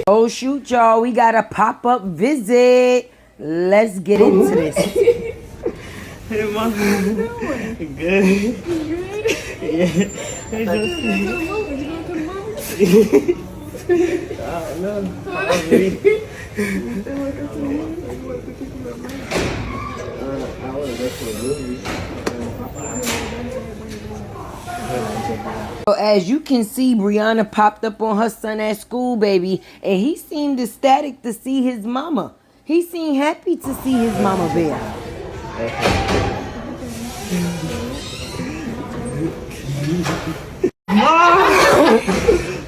Oh shoot, y'all, we got a pop-up visit. Let's get into this. Hey, Mom. Good. Good. Yeah. Hey, Josie. No. I want to go to the movies. So as you can see, Briana popped up on her son at school, baby, and he seemed ecstatic to see his mama. He seemed happy to see his mama bear.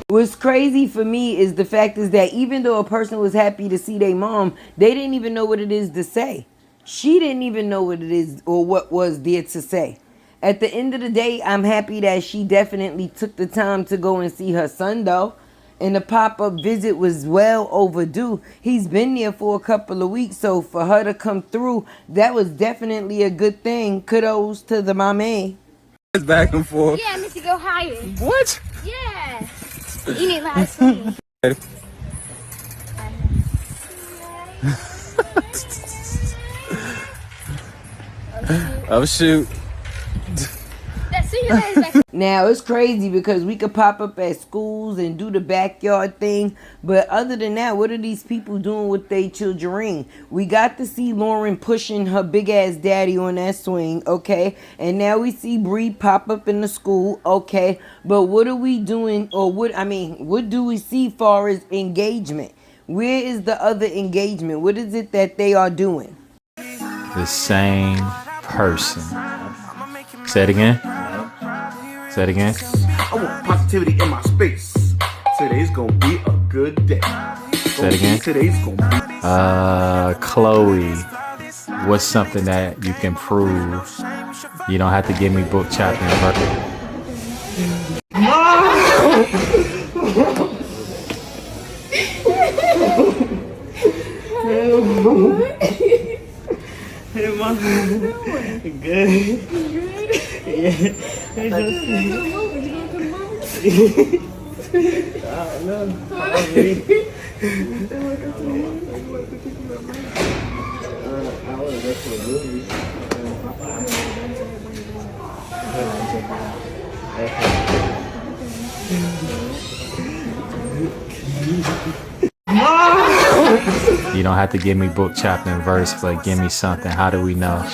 What's crazy for me is the fact is that even though a person was happy to see their mom, they didn't even know what it is to say. She didn't even know what it is or what was there to say. At the end of the day, I'm happy that she definitely took the time to go and see her son, though. And the pop-up visit was well overdue. He's been there for a couple of weeks, so for her to come through, that was definitely a good thing. Kudos to the mommy. It's back and forth. Yeah, I need to go higher. What? Yeah. You need last one. Oh, shoot. See you later. Now, it's crazy because we could pop up at schools and do the backyard thing. But other than that, what are these people doing with their children? We got to see Lauren pushing her big-ass daddy on that swing, okay? And now we see Bree pop up in the school, okay? But what are we doing, or what do we see far as engagement? Where is the other engagement? What is it that they are doing? The same person. Say it again. Say it again. I want positivity in my space. Today's gonna be a good day. Say it again. Today's gonna be. Chloe, what's something that you can prove? You don't have to give me book, chapter, and verse. Hey, Mom. Good. Yeah. Hey, Josie. No. I want to go to the movies. You don't have to give me book, chapter, and verse, but give me something. How do we know?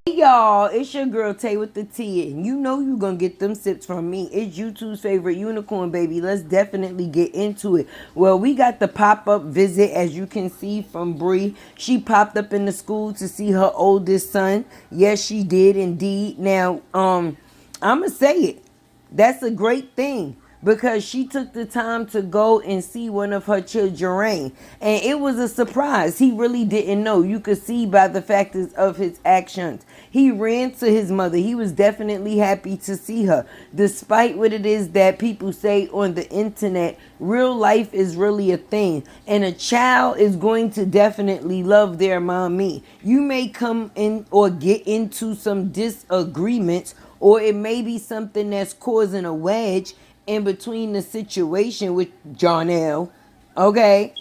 Hey y'all, it's your girl Tay with the T, and you know you gonna get them sips from me. It's YouTube's favorite unicorn, baby. Let's definitely get into it. Well, we got the pop-up visit, as you can see, from Bree. She popped up in the school to see her oldest son. Yes, she did indeed. Now, I'ma say it. That's a great thing, because she took the time to go and see one of her children. And it was a surprise. He really didn't know. You could see by the factors of his actions. He ran to his mother. He was definitely happy to see her. Despite what it is that people say on the internet, real life is really a thing. And a child is going to definitely love their mommy. You may come in or get into some disagreements, or it may be something that's causing a wedge in between the situation with JOHNELL, okay?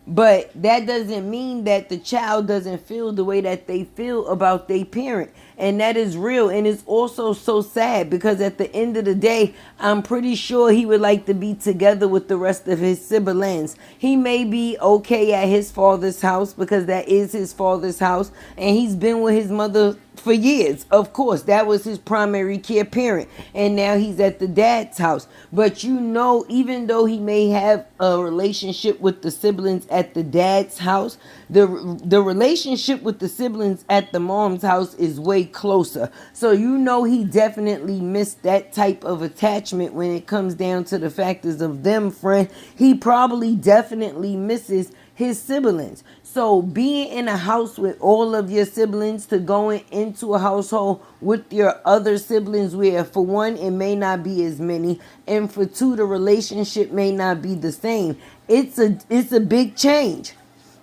But that doesn't mean that the child doesn't feel the way that they feel about their parent. And that is real. And it's also so sad, because at the end of the day, I'm pretty sure he would like to be together with the rest of his siblings. He may be okay at his father's house, because that is his father's house. And he's been with his mother for years. Of course, that was his primary care parent. And now he's at the dad's house. But you know, even though he may have a relationship with the siblings at the dad's house, the relationship with the siblings at the mom's house is way closer. So you know he definitely missed that type of attachment when it comes down to the factors of them, friend. He probably definitely misses his siblings. So being in a house with all of your siblings, to going into a household with your other siblings where, for one, it may not be as many, and for two, the relationship may not be the same. It's a big change.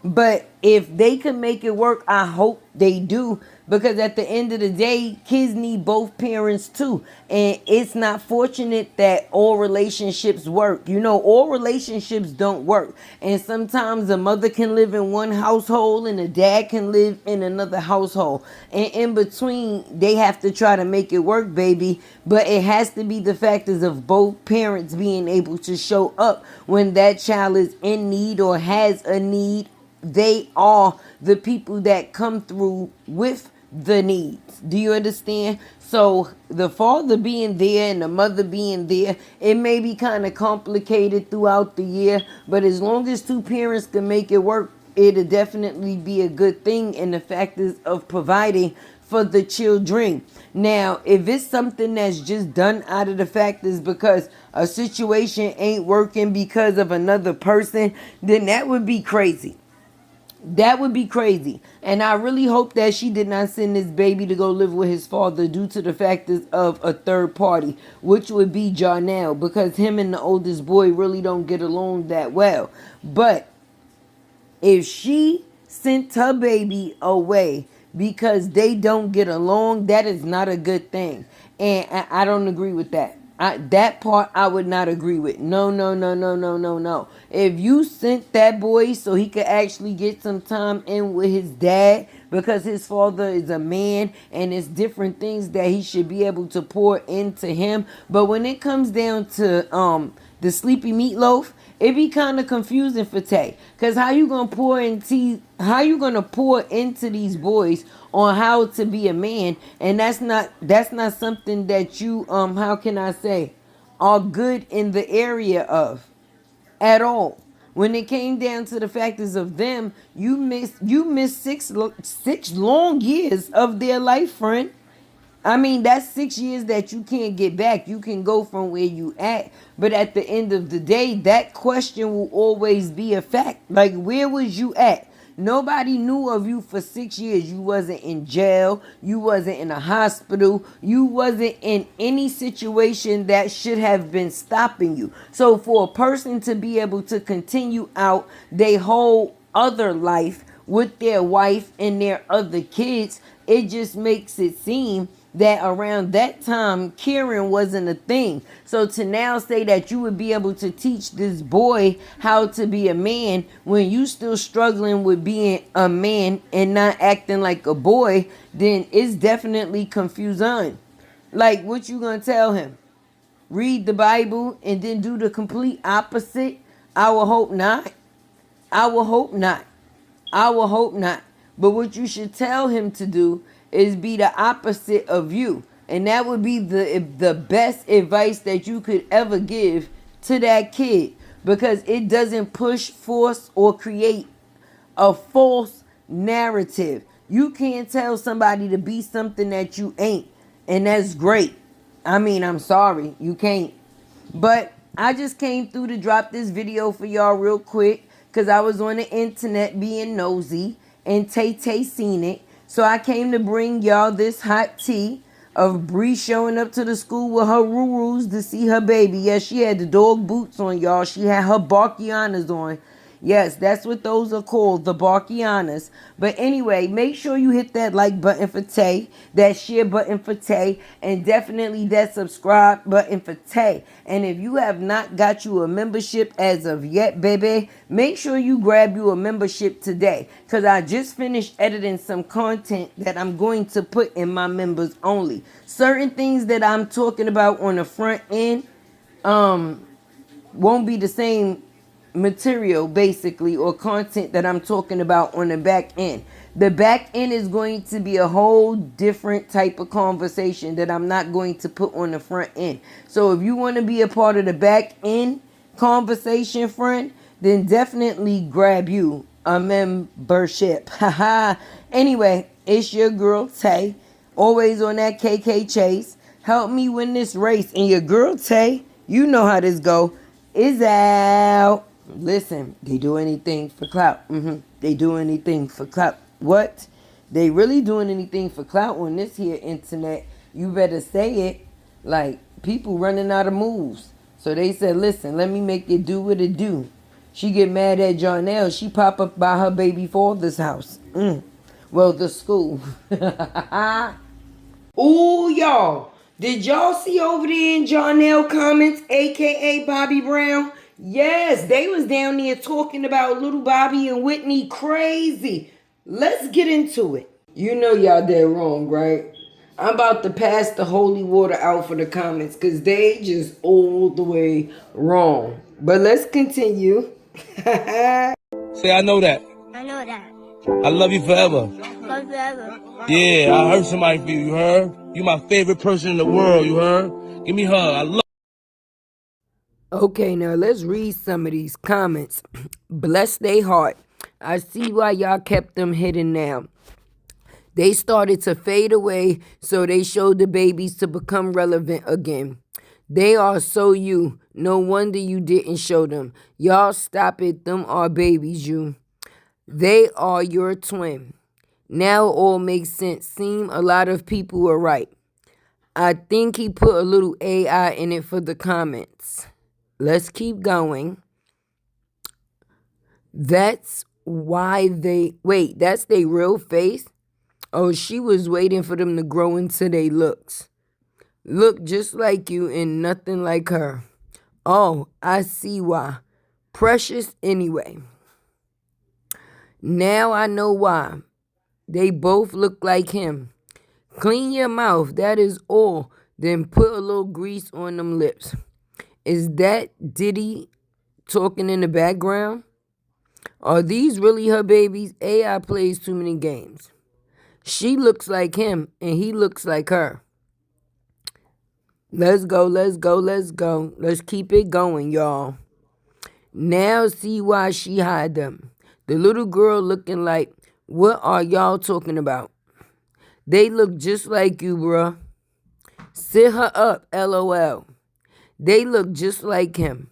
But if they can make it work, I hope they do. Because at the end of the day, kids need both parents too. And it's not fortunate that all relationships work. You know, all relationships don't work. And sometimes a mother can live in one household and a dad can live in another household. And in between, they have to try to make it work, baby. But it has to be the factors of both parents being able to show up when that child is in need or has a need. They are the people that come through with the needs. Do you understand? So the father being there and the mother being there, it may be kind of complicated throughout the year, but as long as two parents can make it work, it'll definitely be a good thing. And the fact is of providing for the children. Now, if it's something that's just done out of the fact is because a situation ain't working because of another person, then that would be crazy. That would be crazy. And I really hope that she did not send this baby to go live with his father due to the factors of a third party, which would be JOHNELL, because him and the oldest boy really don't get along that well. But if she sent her baby away because they don't get along, that is not a good thing. And I don't agree with that. That part I would not agree with. No, no, no, no, no, no, no. If you sent that boy so he could actually get some time in with his dad because his father is a man and it's different things that he should be able to pour into him. But when it comes down to the sleepy meatloaf, it be kind of confusing for Tay. Cause how you gonna pour into these boys on how to be a man, and that's not something that you how can I say are good in the area of at all. When it came down to the factors of them, you missed six long years of their life, friend. I mean, that's 6 years that you can't get back. You can go from where you at. But at the end of the day, that question will always be a fact. Like, where was you at? Nobody knew of you for 6 years. You wasn't in jail. You wasn't in a hospital. You wasn't in any situation that should have been stopping you. So for a person to be able to continue out their whole other life with their wife and their other kids, it just makes it seem that around that time Karen wasn't a thing. So to now say that you would be able to teach this boy how to be a man when you still struggling with being a man and not acting like a boy, then it's definitely confusing. Like, what you gonna tell him? Read the Bible and then do the complete opposite? I will hope not. I will hope not. I will hope not. But what you should tell him to do is be the opposite of you. And that would be the best advice that you could ever give to that kid. Because it doesn't push, force, or create a false narrative. You can't tell somebody to be something that you ain't. And that's great. I mean, I'm sorry. You can't. But I just came through to drop this video for y'all real quick. Because I was on the internet being nosy. And Tay seen it. So I came to bring y'all this hot tea of Bree showing up to the school with her roo-roos to see her baby. Yes, she had the dog boots on, y'all. She had her Barkianas on. Yes, that's what those are called, the Barkianas. But anyway, make sure you hit that like button for Tay, that share button for Tay, and definitely that subscribe button for Tay. And if you have not got you a membership as of yet, baby, make sure you grab you a membership today. Because I just finished editing some content that I'm going to put in my members only. Certain things that I'm talking about on the front end won't be the same material basically or content that I'm talking about on the back end. The back end is going to be a whole different type of conversation that I'm not going to put on the front end. So if you want to be a part of the back end conversation, friend, then definitely grab you a membership. Haha. Anyway, it's your girl Tay, always on that KK chase. Help me win this race. And your girl Tay, you know how this go, is out. Listen, they do anything for clout. They do anything for clout. What? They really doing anything for clout on this here internet. You better say it. Like, people running out of moves. So they said, listen, let me make it do what it do. She get mad at JOHNELL. She pop up by her baby father's house. Well, the school. Ooh, y'all. Did y'all see over there in JOHNELL comments, aka Bobby Brown? Yes, they was down there talking about little Bobby and Whitney crazy. Let's get into it. You know y'all dead wrong, right? I'm about to pass the holy water out for the comments because they just all the way wrong. But let's continue. Say, I know that. I know that. I love you forever. Love you forever. Yeah, I heard somebody for you, you heard? You my favorite person in the world, you heard? Give me a hug. I love. Okay, now let's read some of these comments. Bless they heart. I see why y'all kept them hidden now. They started to fade away, so they showed the babies to become relevant again. They are so you. No wonder you didn't show them. Y'all stop it. Them are babies, you. They are your twin. Now it all makes sense. Seem a lot of people were right. I think he put a little AI in it for the comments. Let's keep going. That's why they... Wait, that's their real face? Oh, she was waiting for them to grow into their looks. Look just like you and nothing like her. Oh, I see why. Precious anyway. Now I know why. They both look like him. Clean your mouth, that is all. Then put a little grease on them lips. Is that Diddy talking in the background? Are these really her babies? AI plays too many games. She looks like him and he looks like her. Let's go, let's go, let's go. Let's keep it going, y'all. Now see why she hide them. The little girl looking like, what are y'all talking about? They look just like you, bruh. Sit her up, LOL. They look just like him.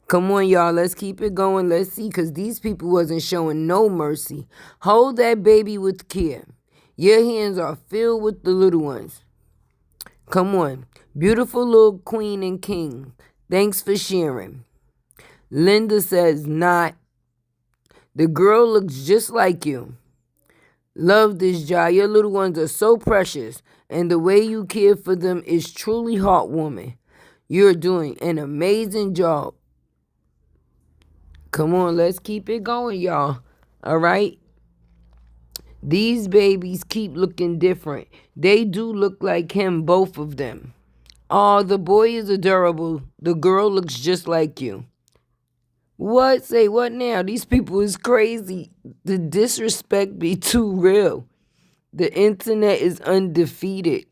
Come on, y'all. Let's keep it going. Let's see, because these people wasn't showing no mercy. Hold that baby with care. Your hands are filled with the little ones. Come on. Beautiful little queen and king. Thanks for sharing. Linda says, not. The girl looks just like you. Love this, Jai. Your little ones are so precious, and the way you care for them is truly heartwarming. You're doing an amazing job. Come on, let's keep it going, y'all. All right? These babies keep looking different. They do look like him, both of them. Oh, the boy is adorable. The girl looks just like you. What? Say what now? These people is crazy. The disrespect be too real. The internet is undefeated.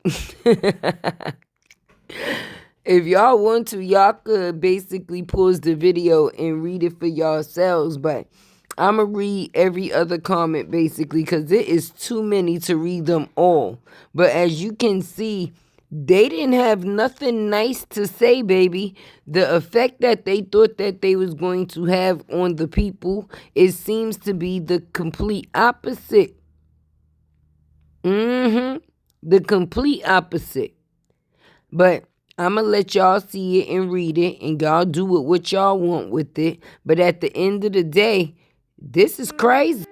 If y'all want to, y'all could basically pause the video and read it for yourselves. But I'm going to read every other comment basically because it is too many to read them all. But as you can see, they didn't have nothing nice to say, baby. The effect that they thought that they was going to have on the people, it seems to be the complete opposite. The complete opposite. But I'm going to let y'all see it and read it, and y'all do it what y'all want with it. But at the end of the day, this is crazy.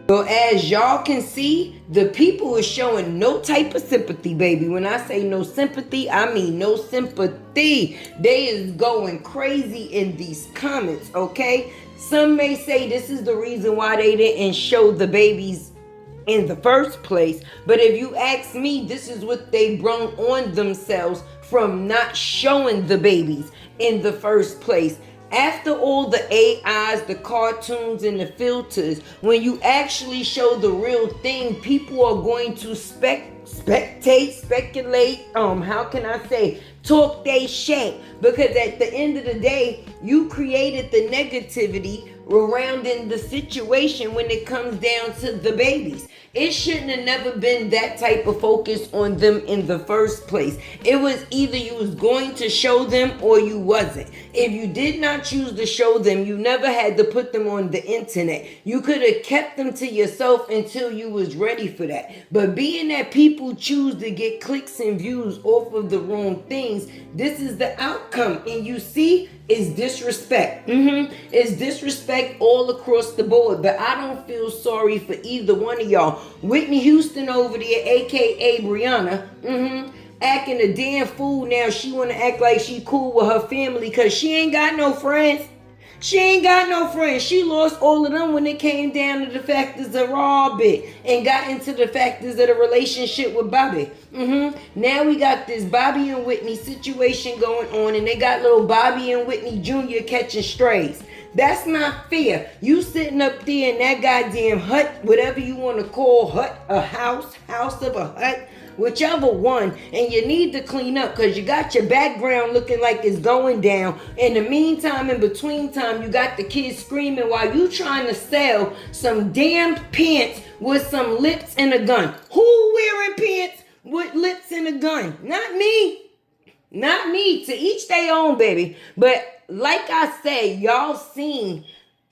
So as y'all can see, the people is showing no type of sympathy, baby. When I say no sympathy, I mean no sympathy. They is going crazy in these comments, okay? Some may say this is the reason why they didn't show the babies in the first place. But if you ask me, this is what they brought on themselves from not showing the babies in the first place. After all the AIs, the cartoons, and the filters, when you actually show the real thing, people are going to spectate, speculate, how can I say, talk they shit. Because at the end of the day, you created the negativity around in the situation when it comes down to the babies. It shouldn't have never been that type of focus on them in the first place. It was either you was going to show them or you wasn't. If you did not choose to show them, you never had to put them on the internet. You could have kept them to yourself until you was ready for that. But being that people choose to get clicks and views off of the wrong things, this is the outcome. And you see, It's disrespect. It's disrespect all across the board. But I don't feel sorry for either one of y'all. Whitney Houston over there, aka Briana, acting a damn fool now. She wanna act like she cool with her family because she ain't got no friends. She ain't got no friends. She lost all of them when it came down to the factors of Robert and got into the factors of the relationship with Bobby. Now we got this Bobby and Whitney situation going on, and they got little Bobby and Whitney Jr. catching strays. That's not fair. You sitting up there in that goddamn hut, whatever you want to call hut, a house of a hut, whichever one, and you need to clean up because you got your background looking like it's going down. In the meantime, in between time, you got the kids screaming while you trying to sell some damn pants with some lips and a gun. Who wearing pants with lips and a gun? Not me. Not me. To each their own, baby. But like I said, y'all seen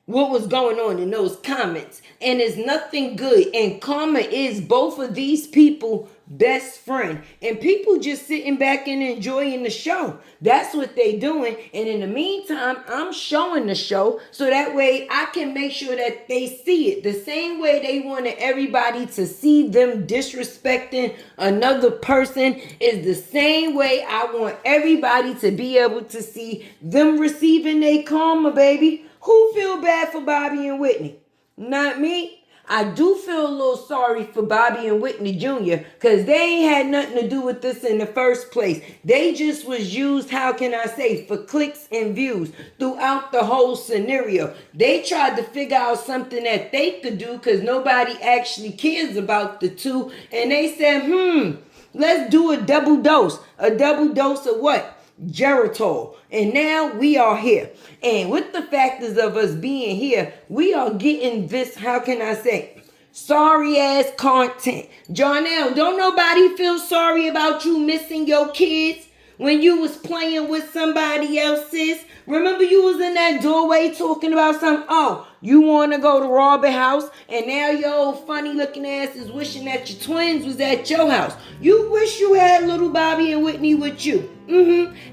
what was going on in those comments, and it's nothing good. And Karma is both of these people best friend, and people just sitting back and enjoying the show. That's what they doing. And in the meantime, I'm showing the show so that way I can make sure that they see it the same way they wanted everybody to see them disrespecting another person is the same way I want everybody to be able to see them receiving their karma, baby. Who feel bad for Bobby and Whitney? Not me. I do feel a little sorry for Bobby and Whitney Jr. because they ain't had nothing to do with this in the first place. They just was used, how can I say, for clicks and views throughout the whole scenario. They tried to figure out something that they could do because nobody actually cares about the two. And they said, let's do a double dose. A double dose of what? Geritol. And now we are here. And with the factors of us being here, we are getting this, how can I say, sorry ass content. JOHNELL, don't nobody feel sorry about you missing your kids when you was playing with somebody else's. Remember you was in that doorway talking about something. Oh, you want to go to Robert house, and now your old funny looking ass is wishing that your twins was at your house. You wish you had little Bobby and Whitney with you.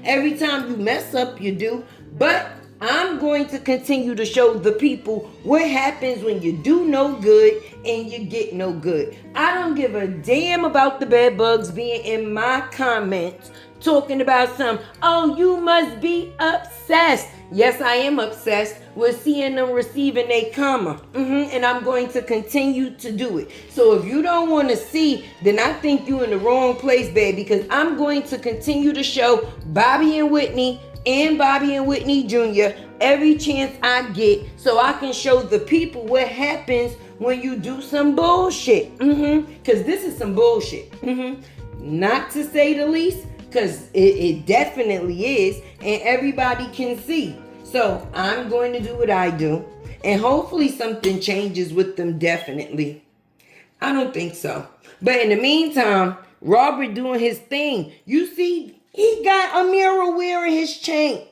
Every time you mess up, you do. But I'm going to continue to show the people what happens when you do no good and you get no good. I don't give a damn about the bed bugs being in my comments talking about oh, you must be obsessed. Yes, I am obsessed with seeing them receiving a karma. And I'm going to continue to do it. So if you don't want to see, then I think you're in the wrong place, baby, because I'm going to continue to show Bobby and Whitney and Bobby and Whitney Jr. every chance I get so I can show the people what happens when you do some bullshit. Because this is some bullshit. Not to say the least, because it definitely is, and everybody can see. So I'm going to do what I do, and hopefully something changes with them, definitely. I don't think so. But in the meantime, Robert doing his thing. You see, he got Amira wearing his chain.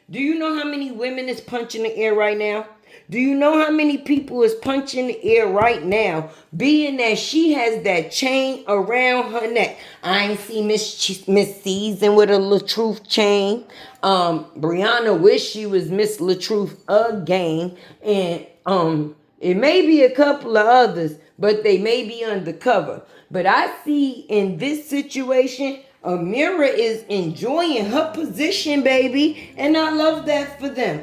Do you know how many women is punching the air right now? Do you know how many people is punching the air right now, being that she has that chain around her neck? I ain't see Miss Season with a LaTruth chain. Briana wish she was Miss LaTruth again. And it may be a couple of others, but they may be undercover. But I see in this situation, Amira is enjoying her position, baby, and I love that for them.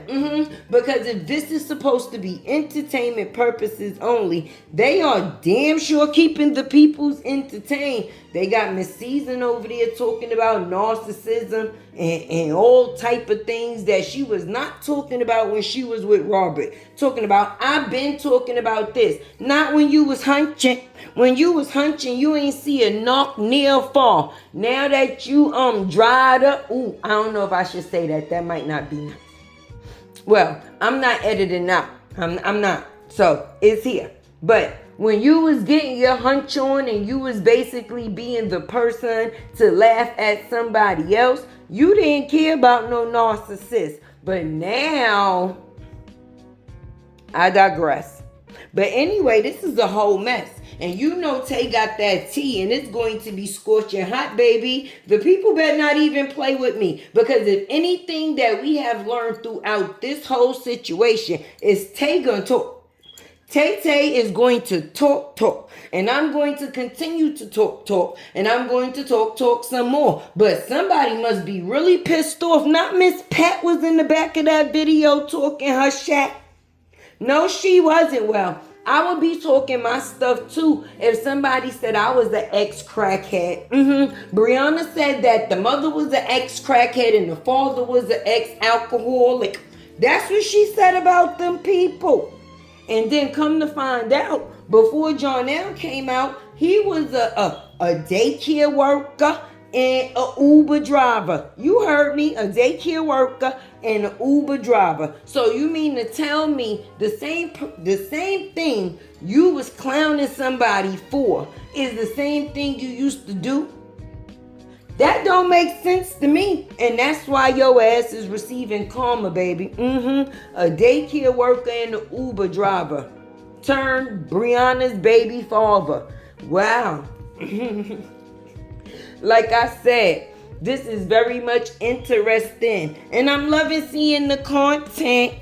Because if this is supposed to be entertainment purposes only, they are damn sure keeping the peoples entertained. They got Miss Season over there talking about narcissism and all type of things that she was not talking about when she was with Robert. Talking about, I've been talking about this. Not when you was hunching. When you was hunching, you ain't see a knock near fall. Now that you dried up, I don't know if I should say that. That might not be nice. Well, I'm not editing out. I'm not. So it's here. But when you was getting your hunch on and you was basically being the person to laugh at somebody else, you didn't care about no narcissist. But now, I digress. But anyway, this is a whole mess. And you know Tay got that tea and it's going to be scorching hot, baby. The people better not even play with me. Because if anything that we have learned throughout this whole situation is Tay gonna talk. Tay is going to talk. And I'm going to continue to talk. And I'm going to talk some more. But somebody must be really pissed off. Not Miss Pat was in the back of that video talking her shack. No, she wasn't. Well, I would be talking my stuff too if somebody said I was the ex-crackhead. Briana said that the mother was the ex-crackhead and the father was the ex-alcoholic. That's what she said about them people. And then come to find out, before JOHNELL came out, he was a daycare worker and a Uber driver. You heard me, a daycare worker and an Uber driver. So you mean to tell me the same thing you was clowning somebody for is the same thing you used to do? That don't make sense to me. And that's why your ass is receiving karma, baby. A daycare worker and an Uber driver turned Briana's baby father. Wow. Like I said, this is very much interesting. And I'm loving seeing the content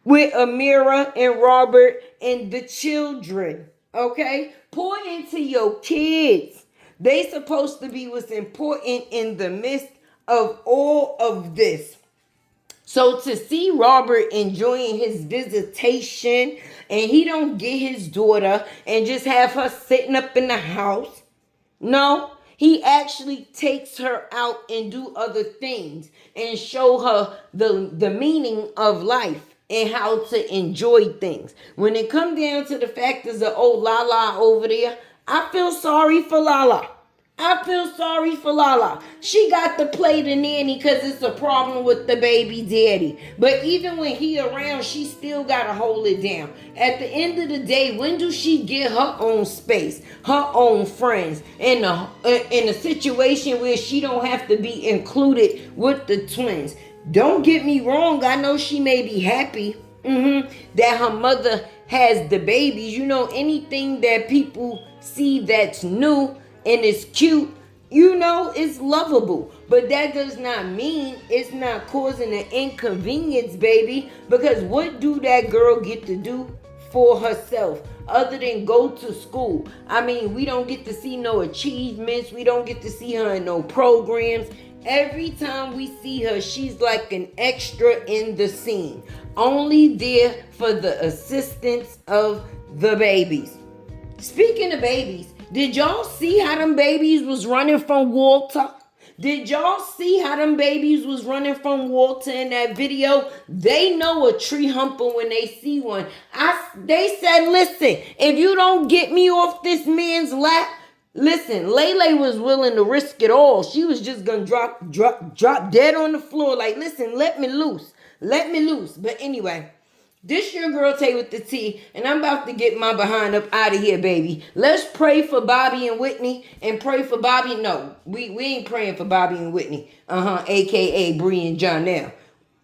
with Amira and Robert and the children. Okay? Pour into your kids. They supposed to be what's important in the midst of all of this. So to see Robert enjoying his visitation and he don't get his daughter and just have her sitting up in the house. No, he actually takes her out and do other things and show her the meaning of life and how to enjoy things. When it comes down to the fact there's an old Lala over there, I feel sorry for Lala. She got to play the nanny because it's a problem with the baby daddy. But even when he around, she still got to hold it down. At the end of the day, when do she get her own space, her own friends, in a situation where she don't have to be included with the twins? Don't get me wrong. I know she may be happy that her mother has the babies. You know, anything that people see that's new and it's cute, you know, it's lovable. But that does not mean it's not causing an inconvenience, baby. Because what do that girl get to do for herself other than go to school? I mean, we don't get to see no achievements. We don't get to see her in no programs. Every time we see her, she's like an extra in the scene. Only there for the assistance of the babies. Speaking of babies, did y'all see how them babies was running from Walter? Did y'all see how them babies was running from Walter in that video? They know a tree humper when they see one. They said, listen, if you don't get me off this man's lap, listen, Lele was willing to risk it all. She was just gonna drop dead on the floor. Like, listen, let me loose. But anyway, this your girl Tay with the T, and I'm about to get my behind up out of here, baby. Let's pray for Bobby and Whitney, and pray for Bobby. No, we ain't praying for Bobby and Whitney. AKA Bree and JOHNELL.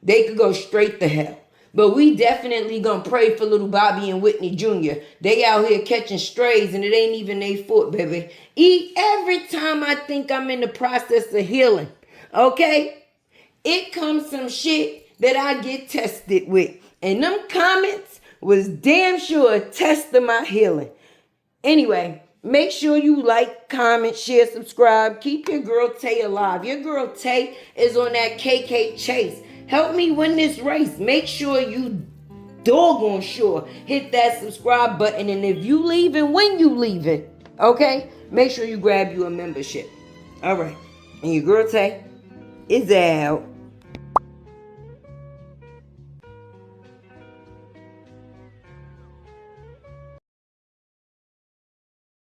They could go straight to hell. But we definitely gonna pray for little Bobby and Whitney Jr. They out here catching strays, and it ain't even their fault, baby. Every time I think I'm in the process of healing, okay, it comes some shit that I get tested with. And them comments was damn sure a test of my healing. Anyway, make sure you like, comment, share, subscribe. Keep your girl Tay alive. Your girl Tay is on that KK chase. Help me win this race. Make sure you doggone sure hit that subscribe button. And if you leaving, when you leaving, okay, make sure you grab you a membership. All right. And your girl Tay is out.